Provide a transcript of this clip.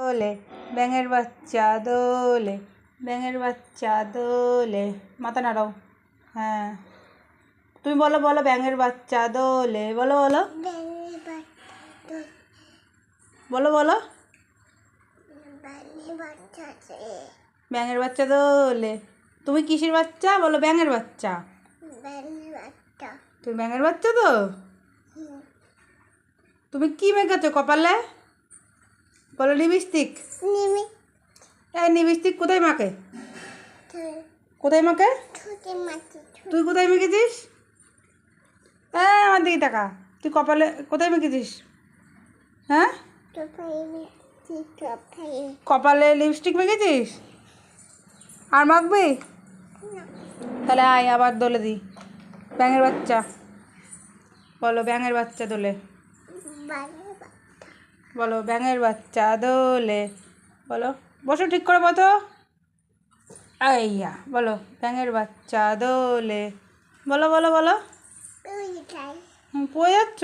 দোলে ব্যাঙের বাচ্চা দোলে, ব্যাঙের বাচ্চা দোলে। মাথা নাড়াও। হ্যাঁ, তুমি বলো বলো ব্যাঙের বাচ্চা দোলে, বলো বলো বলো বলো। ব্যাঙের বাচ্চা দোলে। তুমি কিসের বাচ্চা? বলো ব্যাঙের বাচ্চা। তুমি ব্যাঙের বাচ্চা তো? তুমি কি মেখেছো কপালে? বলো লিপস্টিক। এই লিপস্টিক কোথায় মাখে? কোথায় মাখে? তুই কোথায় মেখেছিস? হ্যাঁ, আমার দিকে টাকা। তুই কপালে কোথায় মেখেছিস? হ্যাঁ, কপালে লিপস্টিক মেখেছিস? আর মাখবি? তাহলে আয় আবার দোলে দিই। ব্যাঙের বাচ্চা বলো, ব্যাঙের বাচ্চা দোলে। বলো ব্যাঙের বাচ্চা দোলে। বলো, বসো ঠিক করে বসো। আইয়া বলো ব্যাঙের বাচ্চা দোলে। বলো বলো বলো। পড়ে যাচ্ছ?